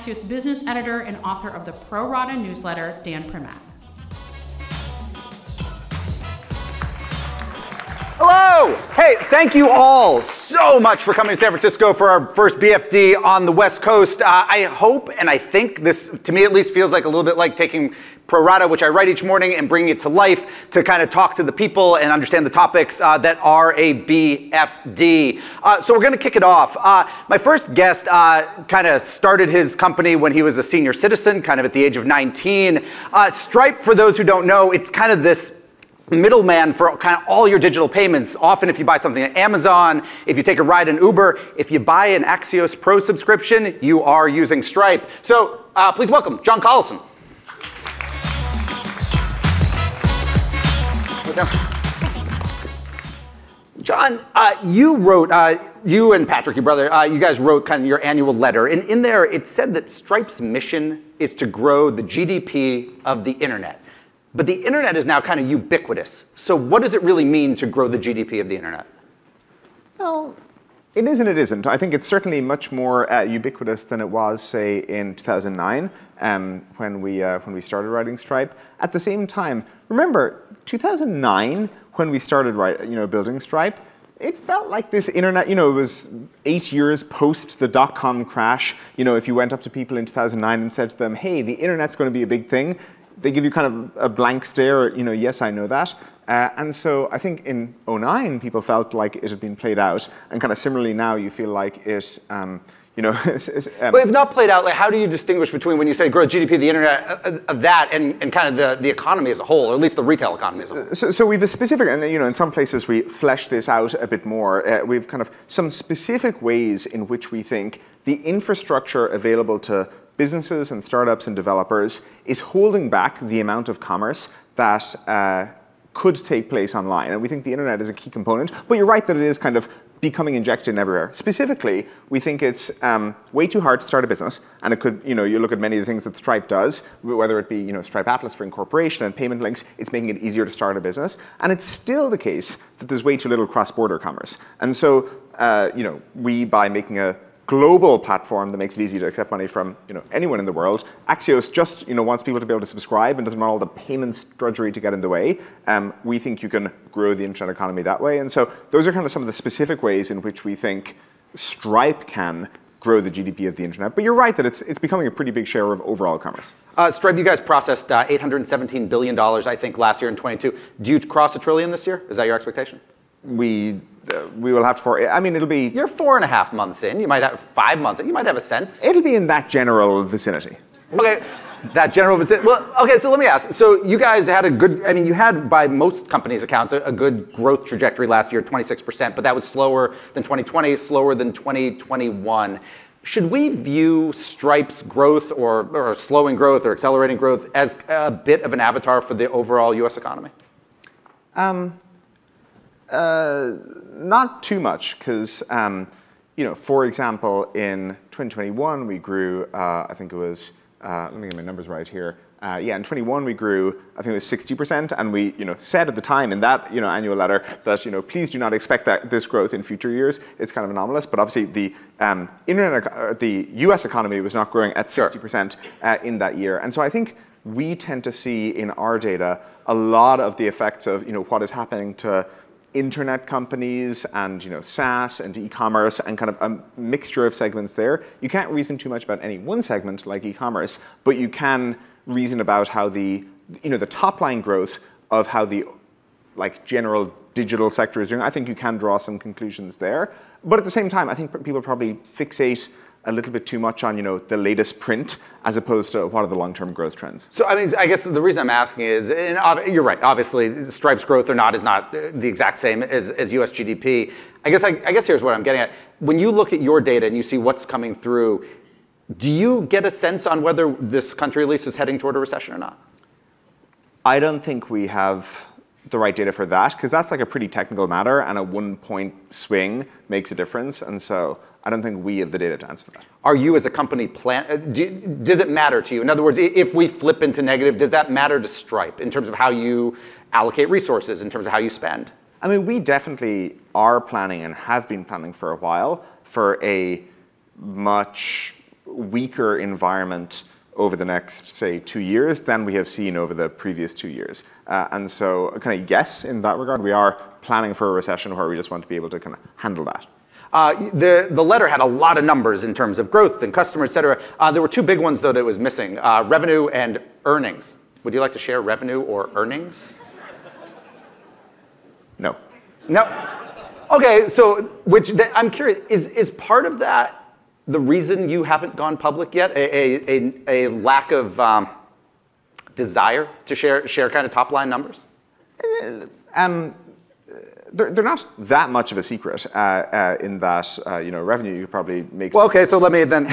Axios business editor and author of the Pro Rata newsletter, Dan Primack. Hello! Hey, thank you all so much for coming to San Francisco for our first BFD on the West Coast. I hope and I think this, to me at least, feels like a little bit like taking Pro Rata, which I write each morning, and bringing it to life to kind of talk to the people and understand the topics that are a BFD. So we're going to kick it off. My first guest kind of started his company when he was a senior citizen, kind of at the age of 19. Stripe, for those who don't know, it's kind of this middleman for kind of all your digital payments. Often if you buy something at Amazon, if you take a ride in Uber, if you buy an Axios Pro subscription, you are using Stripe. So please welcome John Collison. John, you wrote, you and Patrick, your brother, you guys wrote kind of your annual letter. And in there, it said that Stripe's mission is to grow the GDP of the internet. But the internet is now kind of ubiquitous. So what does it really mean to grow the GDP of the internet? Well, it is and it isn't. I think it's certainly much more ubiquitous than it was, say, in 2009 when we started writing Stripe. At the same time, remember, 2009, when we started building Stripe, it felt like this internet, it was 8 years post the dot-com crash. If you went up to people in 2009 and said to them, hey, the internet's going to be a big thing, they give you kind of a blank stare, yes, I know that. And so I think in 2009, people felt like it had been played out. And kind of similarly now, you feel like it, But if not played out, like, how do you distinguish between when you say grow GDP of the internet of that and kind of the economy as a whole, or at least the retail economy as a whole? So we've a specific, and in some places we flesh this out a bit more. We've kind of some specific ways in which we think the infrastructure available to businesses and startups and developers is holding back the amount of commerce that could take place online. And we think the internet is a key component. But you're right that it is kind of becoming injected in everywhere. Specifically, we think it's way too hard to start a business. And it could, you look at many of the things that Stripe does, whether it be, Stripe Atlas for incorporation and payment links, it's making it easier to start a business. And it's still the case that there's way too little cross-border commerce. And so, we, by making a global platform that makes it easy to accept money from anyone in the world. Axios just wants people to be able to subscribe and doesn't want all the payments drudgery to get in the way. We think you can grow the internet economy that way. And so those are kind of some of the specific ways in which we think Stripe can grow the GDP of the internet. But you're right that it's becoming a pretty big share of overall commerce. Stripe, you guys processed $817 billion, I think, last year in 22. Do you cross $1 trillion this year? Is that your expectation? We will have to, it'll be... You're 4.5 months in. You might have 5 months in. You might have a sense. It'll be in that general vicinity. Okay, that general vicinity. Well, okay, so let me ask. So you guys had a good, you had, by most companies' accounts, a good growth trajectory last year, 26%, but that was slower than 2020, slower than 2021. Should we view Stripe's growth or slowing growth or accelerating growth as a bit of an avatar for the overall US economy? Not too much, because, for example, in 2021, we grew, I think it was, let me get my numbers right here. In 21, we grew, I think it was 60%, and we, said at the time in that, annual letter that, please do not expect this growth in future years. It's kind of anomalous, but obviously the the US economy was not growing at 60% in that year. And so I think we tend to see in our data a lot of the effects of, what is happening to internet companies and SaaS and e-commerce and kind of a mixture of segments there. You can't reason too much about any one segment like e-commerce, but you can reason about how the top line growth of how the general digital sector is doing. I think you can draw some conclusions there. But at the same time, I think people probably fixate a little bit too much on the latest print as opposed to what are the long-term growth trends. So I guess the reason I'm asking is, and you're right, obviously Stripe's growth or not is not the exact same as US GDP. I guess here's what I'm getting at. When you look at your data and you see what's coming through, do you get a sense on whether this country at least is heading toward a recession or not? I don't think we have the right data for that, because that's like a pretty technical matter, and a 1 point swing makes a difference. And so I don't think we have the data to answer that. Are you as a company does it matter to you? In other words, if we flip into negative, does that matter to Stripe in terms of how you allocate resources, in terms of how you spend? We definitely are planning and have been planning for a while for a much weaker environment over the next, say, 2 years than we have seen over the previous 2 years. And so kind of yes, in that regard, we are planning for a recession where we just want to be able to kind of handle that. The letter had a lot of numbers in terms of growth and customer, et cetera. There were two big ones, though, that was missing, revenue and earnings. Would you like to share revenue or earnings? No. No. OK, so I'm curious, is part of that the reason you haven't gone public yet? A lack of desire to share kind of top-line numbers? They're not that much of a secret in that revenue you could probably make. Well, OK, so let me then,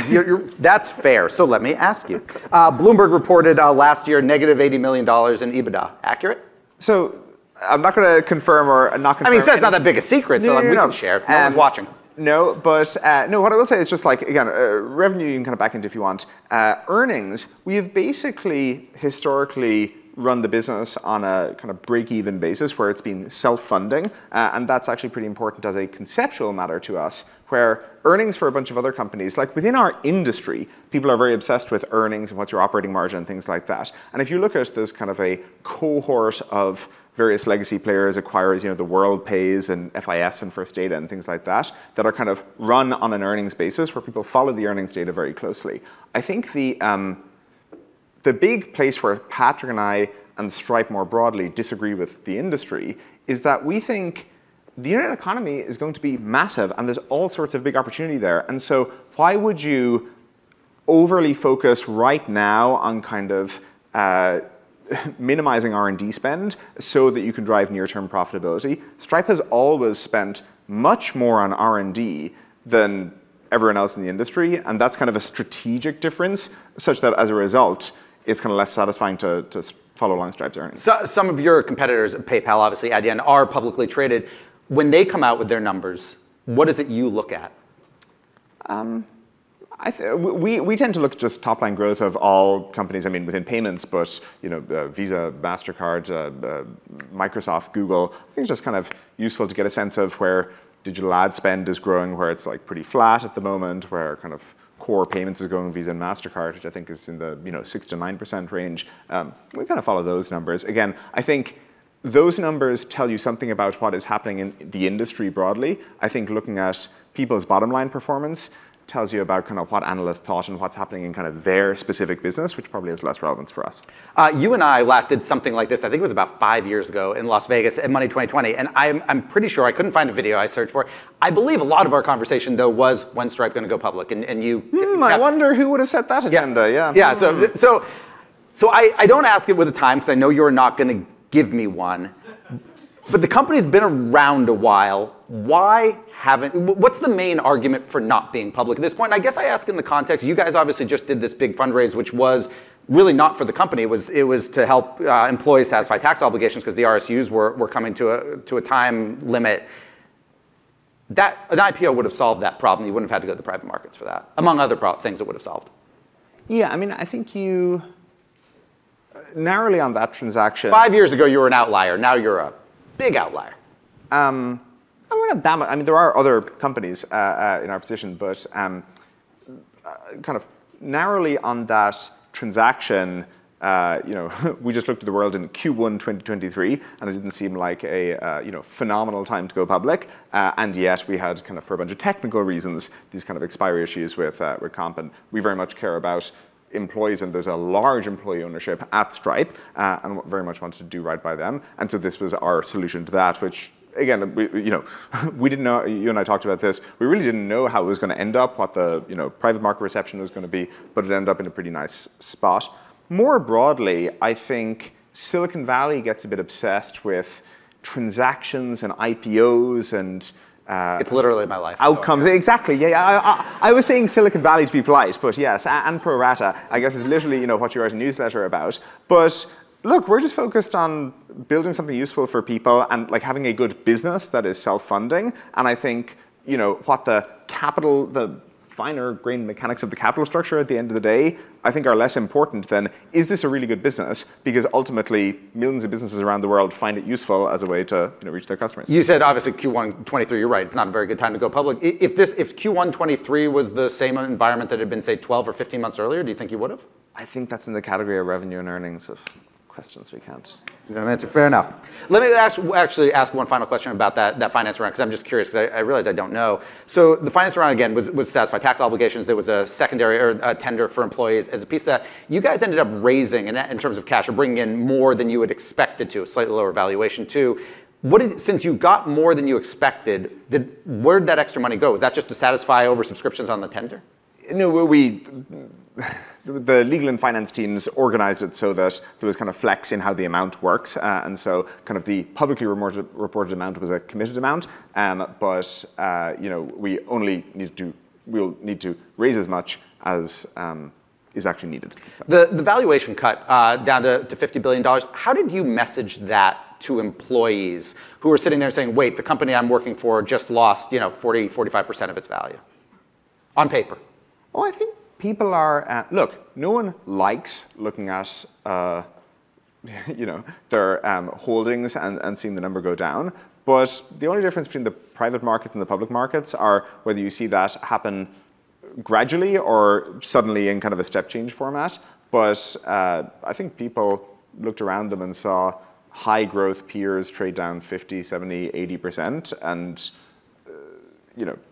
that's fair. So let me ask you. Bloomberg reported last year negative $80 million in EBITDA. Accurate? So I'm not going to confirm or not confirm. I mean, he says it's not that big a secret, so we can share. No one's watching. No, but no, what I will say is just like, again, revenue you can kind of back into if you want. Earnings, we have basically historically run the business on a kind of break-even basis where it's been self-funding, and that's actually pretty important as a conceptual matter to us, where earnings for a bunch of other companies, like within our industry, people are very obsessed with earnings and what's your operating margin and things like that. And if you look at this kind of a cohort of various legacy players, acquirers, the World Pays and FIS and First Data and things like that are kind of run on an earnings basis where people follow the earnings data very closely. I think the big place where Patrick and I and Stripe more broadly disagree with the industry is that we think the internet economy is going to be massive and there's all sorts of big opportunity there. And so why would you overly focus right now on kind of minimizing R&D spend so that you can drive near-term profitability? Stripe has always spent much more on R&D than everyone else in the industry, and that's kind of a strategic difference, such that as a result, it's kind of less satisfying to follow along Stripe's earnings. So, some of your competitors, PayPal, obviously, Adyen, are publicly traded. When they come out with their numbers, what is it you look at? We tend to look at just top-line growth of all companies, I mean, within payments, but Visa, MasterCard, Microsoft, Google. I think it's just kind of useful to get a sense of where digital ad spend is growing, where it's like pretty flat at the moment, where kind of core payments is going Visa and MasterCard, which I think is in the 6 to 9% range. We kind of follow those numbers. Again, I think those numbers tell you something about what is happening in the industry broadly. I think looking at people's bottom line performance tells you about kind of what analysts thought and what's happening in kind of their specific business, which probably has less relevance for us. You and I last did something like this, I think it was about 5 years ago in Las Vegas at Money 2020, and I'm pretty sure, I couldn't find a video I searched for. I believe a lot of our conversation, though, was when's Stripe going to go public, and you... I wonder who would have set that agenda, yeah. Yeah, so I don't ask it with a time, because I know you're not going to give me one. But the company's been around a while. What's the main argument for not being public at this point? And I guess I ask in the context, you guys obviously just did this big fundraise, which was really not for the company. It was to help employees satisfy tax obligations because the RSUs were coming to a time limit. An IPO would have solved that problem. You wouldn't have had to go to the private markets for that, among other things it would have solved. Yeah, I mean, I think you narrowly on that transaction. 5 years ago, you were an outlier. Now you're a big outlier. We're not that much. I mean, there are other companies in our position, but kind of narrowly on that transaction, we just looked at the world in Q1 2023, and it didn't seem like a phenomenal time to go public. And yet we had kind of, for a bunch of technical reasons, these kind of expiry issues with comp, and we very much care about employees, and there's a large employee ownership at Stripe, and very much wanted to do right by them. And so this was our solution to that, which, again, we didn't know, you and I talked about this, we really didn't know how it was going to end up, what the private market reception was going to be, but it ended up in a pretty nice spot. More broadly, I think Silicon Valley gets a bit obsessed with transactions and IPOs and it's literally my life. Outcomes, exactly. Yeah, I was saying Silicon Valley to be polite, but yes, and pro rata, I guess is literally what you write a newsletter about. But look, we're just focused on building something useful for people and like having a good business that is self-funding. And I think what the finer grained mechanics of the capital structure at the end of the day, I think are less important than, is this a really good business? Because ultimately, millions of businesses around the world find it useful as a way to reach their customers. You said obviously Q1 23, you're right, it's not a very good time to go public. If Q1 23 was the same environment that had been, say, 12 or 15 months earlier, do you think you would have? I think that's in the category of revenue and earnings of questions we can't. No answer, fair enough. Let me actually ask one final question about that finance round, because I'm just curious, because I realize I don't know. So the finance round, again, was to satisfy tax obligations. There was a secondary or a tender for employees. As a piece of that, you guys ended up raising, in terms of cash, or bringing in more than you had expected to, a slightly lower valuation too. Since you got more than you expected, where did that extra money go? Was that just to satisfy oversubscriptions on the tender? No, the legal and finance teams organized it so that there was kind of flex in how the amount works. And so kind of the publicly reported amount was a committed amount. But we'll need to raise as much as is actually needed. So. The valuation cut down to $50 billion, how did you message that to employees who are sitting there saying, wait, the company I'm working for just lost 45% of its value on paper? Oh, I think people are, look, no one likes looking at their holdings and seeing the number go down. But the only difference between the private markets and the public markets are whether you see that happen gradually or suddenly in kind of a step change format. But I think people looked around them and saw high growth peers trade down 50, 70, 80%. And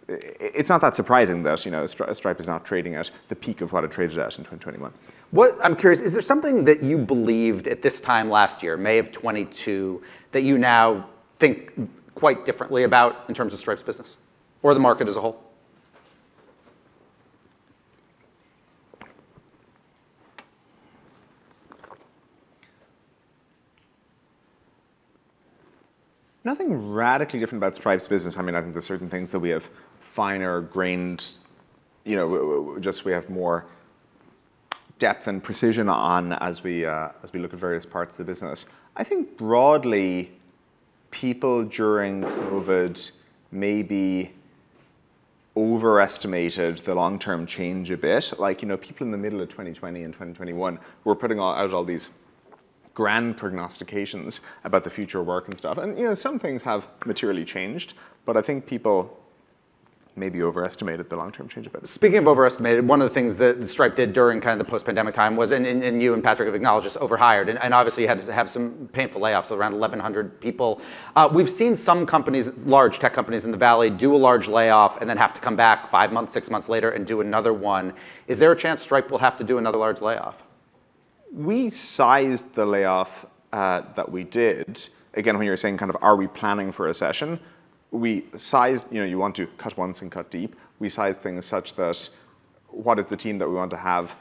it's not that surprising that Stripe is not trading at the peak of what it traded at in 2021. I'm curious, is there something that you believed at this time last year, May of 22, that you now think quite differently about in terms of Stripe's business or the market as a whole? Nothing radically different about Stripe's business. I mean, I think there's certain things that we have finer grained, just we have more depth and precision on as we look at various parts of the business. I think broadly, people during COVID maybe overestimated the long-term change a bit. Like, people in the middle of 2020 and 2021 were putting out all these grand prognostications about the future of work and stuff. And some things have materially changed, but I think people maybe overestimated the long-term change about it. Speaking of overestimated, one of the things that Stripe did during kind of the post-pandemic time was, and you and Patrick have acknowledged this, overhired. And obviously you had to have some painful layoffs, so around 1,100 people. We've seen some companies, large tech companies in the Valley, do a large layoff and then have to come back 5 months, 6 months later and do another one. Is there a chance Stripe will have to do another large layoff? We sized the layoff that we did. Again, when you're saying kind of, are we planning for a recession? We sized, you want to cut once and cut deep. We sized things such that what is the team that we want to have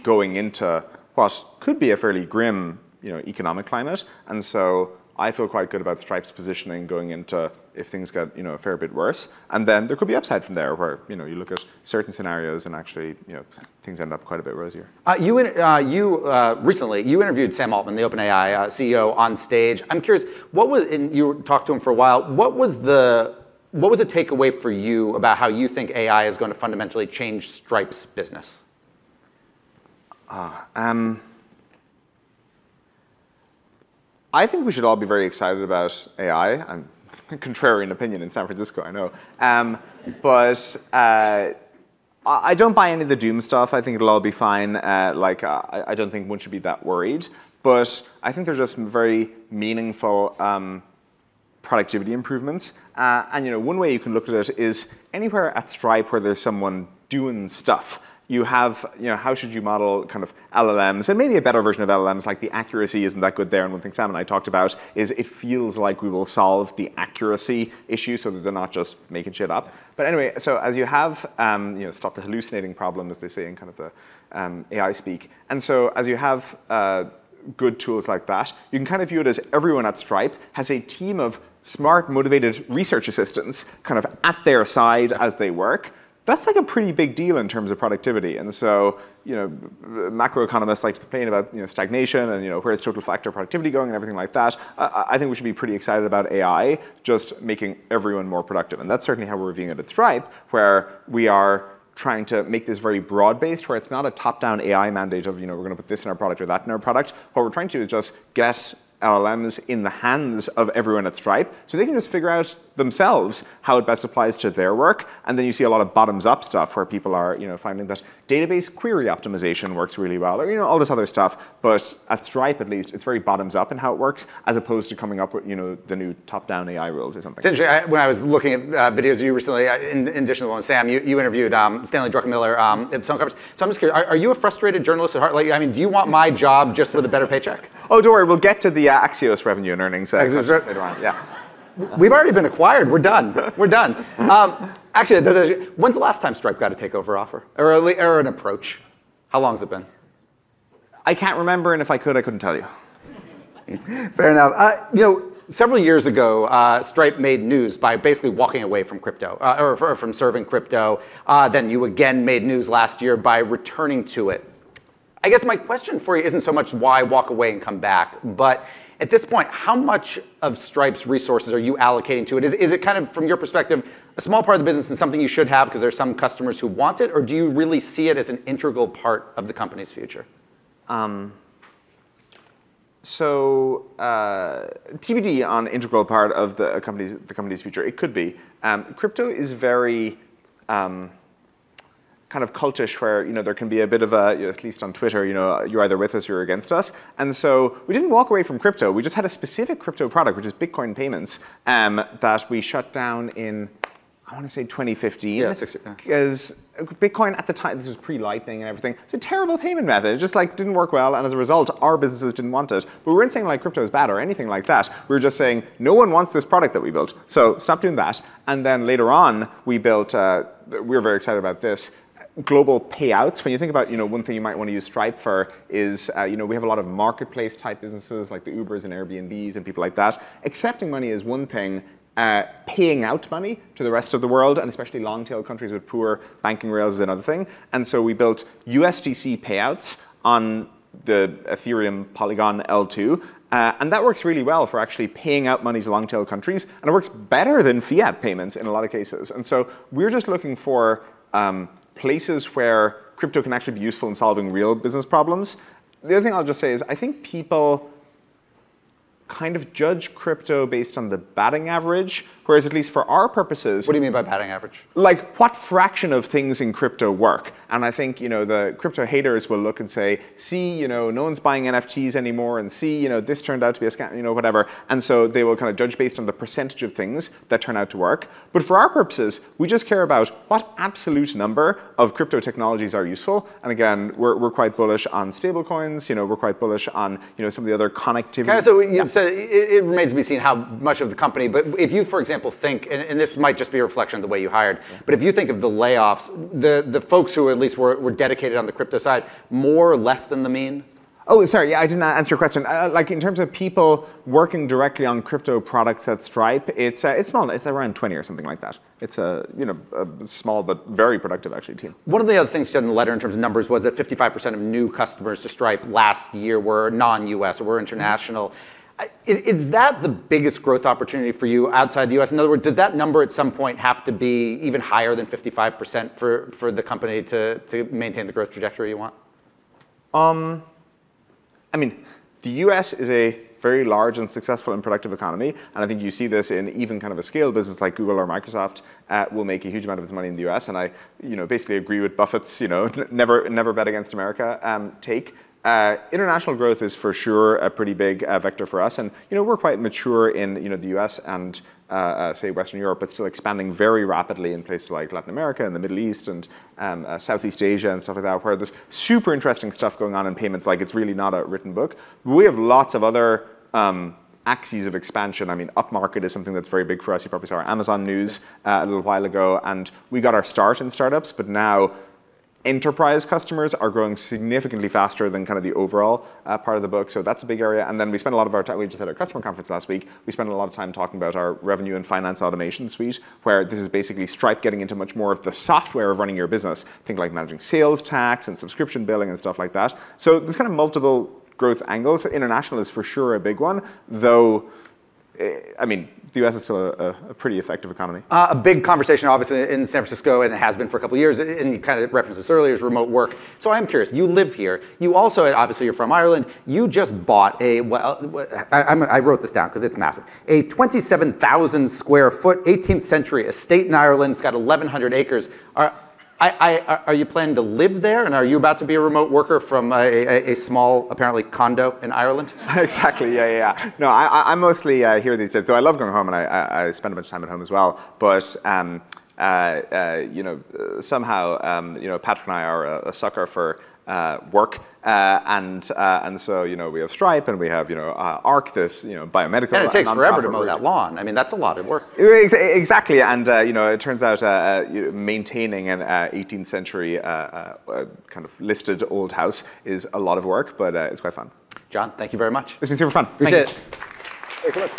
going into what could be a fairly grim, economic climate. And so I feel quite good about Stripe's positioning going into if things get, a fair bit worse. And then there could be upside from there where, you look at certain scenarios and actually, things end up quite a bit rosier. Recently, you interviewed Sam Altman, the OpenAI CEO, on stage. I'm curious, and you talked to him for a while, what was a takeaway for you about how you think AI is going to fundamentally change Stripe's business? I think we should all be very excited about AI. I'm contrarian opinion in San Francisco, I know. But I don't buy any of the doom stuff. I think it'll all be fine. I don't think one should be that worried. But I think there's just some very meaningful productivity improvements. And one way you can look at it is anywhere at Stripe where there's someone doing stuff. You have, how should you model kind of LLMs, and maybe a better version of LLMs, like the accuracy isn't that good there. And one thing Sam and I talked about is it feels like we will solve the accuracy issue so that they're not just making shit up. But anyway, so as you have, stop the hallucinating problem, as they say in kind of the AI speak. And so as you have good tools like that, you can kind of view it as everyone at Stripe has a team of smart, motivated research assistants kind of at their side as they work. That's like a pretty big deal in terms of productivity. And so, macroeconomists like to complain about stagnation and where's total factor productivity going and everything like that. I think we should be pretty excited about AI just making everyone more productive. And that's certainly how we're reviewing it at Stripe, where we are trying to make this very broad-based, where it's not a top-down AI mandate of, we're going to put this in our product or that in our product. What we're trying to do is just get LLMs in the hands of everyone at Stripe, so they can just figure out themselves how it best applies to their work. And then you see a lot of bottoms-up stuff where people are, finding that database query optimization works really well, or all this other stuff. But at Stripe, at least, it's very bottoms-up in how it works, as opposed to coming up with, the new top-down AI rules or something. It's interesting. When I was looking at videos of you recently, in addition to the one with Sam, you interviewed Stanley Druckenmiller at the Stone Conference. So I'm just curious, are you a frustrated journalist at heart? Like, do you want my job just with a better paycheck? Oh, don't worry. We'll get to the Axios revenue and earnings later on. Yeah. We've already been acquired. We're done. We're done. Actually, when's the last time Stripe got a takeover offer or an approach? How long has it been? I can't remember, and if I could, I couldn't tell you. Fair enough. Several years ago, Stripe made news by basically walking away from crypto, or from serving crypto. Then you again made news last year by returning to it. I guess my question for you isn't so much why walk away and come back, but at this point, how much of Stripe's resources are you allocating to it? Is it kind of, from your perspective, a small part of the business and something you should have because there's some customers who want it, or do you really see it as an integral part of the company's future? TBD on integral part of the company's future. It could be. Crypto is very kind of cultish, where there can be a bit of a, at least on Twitter, you're either with us or you're against us. And so we didn't walk away from crypto. We just had a specific crypto product, which is Bitcoin payments, that we shut down in, I want to say 2015. Yeah, because Bitcoin at the time, this was pre-Lightning and everything, it's a terrible payment method. It just didn't work well, and as a result, our businesses didn't want it. But we weren't saying crypto is bad or anything like that. We were just saying no one wants this product that we built, so stop doing that. And then later on, we built. We were very excited about this. Global payouts. When you think about, one thing you might want to use Stripe for is, we have a lot of marketplace type businesses like the Ubers and Airbnbs and people like that. Accepting money is one thing. Paying out money to the rest of the world, and especially long-tail countries with poor banking rails, is another thing. And so we built USDC payouts on the Ethereum Polygon L2. And that works really well for actually paying out money to long-tail countries. And it works better than fiat payments in a lot of cases. And so we're just looking for places where crypto can actually be useful in solving real business problems. The other thing I'll just say is I think people kind of judge crypto based on the batting average, whereas at least for our purposes... What do you mean by batting average? What fraction of things in crypto work? And I think, the crypto haters will look and say, see, no one's buying NFTs anymore, and see, this turned out to be a scam, whatever. And so they will kind of judge based on the percentage of things that turn out to work. But for our purposes, we just care about what absolute number of crypto technologies are useful. And again, we're quite bullish on stablecoins. We're quite bullish on, some of the other connectivity. So you said it remains to be seen how much of the company, but if you, for example, think, and this might just be a reflection of the way you hired, but if you think of the layoffs, the folks who at least were dedicated on the crypto side, more or less than the mean? Oh, sorry, I didn't answer your question. In terms of people working directly on crypto products at Stripe, it's small. It's around 20 or something like that. It's a small but very productive actually team. One of the other things you said in the letter in terms of numbers was that 55% of new customers to Stripe last year were non-US or were international. Is that the biggest growth opportunity for you outside the US? In other words, does that number at some point have to be even higher than 55% for the company to maintain the growth trajectory you want? The US is a very large and successful and productive economy, and I think you see this in even kind of a scale business like Google or Microsoft will make a huge amount of its money in the US, and I basically agree with Buffett's never bet against America take. International growth is for sure a pretty big vector for us, and we're quite mature in the US and say Western Europe, but still expanding very rapidly in places like Latin America and the Middle East and Southeast Asia and stuff like that, where there's super interesting stuff going on in payments. It's really not a written book. But we have lots of other axes of expansion. Upmarket is something that's very big for us. You probably saw our Amazon news a little while ago, and we got our start in startups, but now enterprise customers are growing significantly faster than kind of the overall part of the book. So that's a big area. And then we spent a lot of our time, we just had our customer conference last week, we spent a lot of time talking about our revenue and finance automation suite, where this is basically Stripe getting into much more of the software of running your business. Think like managing sales tax and subscription billing and stuff like that. So there's kind of multiple growth angles. So international is for sure a big one, though I mean, the US is still a pretty effective economy. A big conversation, obviously, in San Francisco, and it has been for a couple of years, and you kind of referenced this earlier, is remote work. So I am curious, you live here. You also, obviously, you're from Ireland. You just bought a, I wrote this down because it's massive, a 27,000 square foot 18th century estate in Ireland. It's got 1,100 acres. Are you planning to live there, and are you about to be a remote worker from a small, apparently, condo in Ireland? Exactly, yeah. No, I'm mostly here these days. So I love going home, and I spend a bunch of time at home as well. But somehow, Patrick and I are a sucker for work, and so we have Stripe, and we have Arc, this biomedical. And it takes forever to mow that lawn. I mean, that's a lot of work. Exactly, and it turns out maintaining an 18th century kind of listed old house is a lot of work, but it's quite fun. John, thank you very much. It's been super fun. Appreciate it. Hey, come on.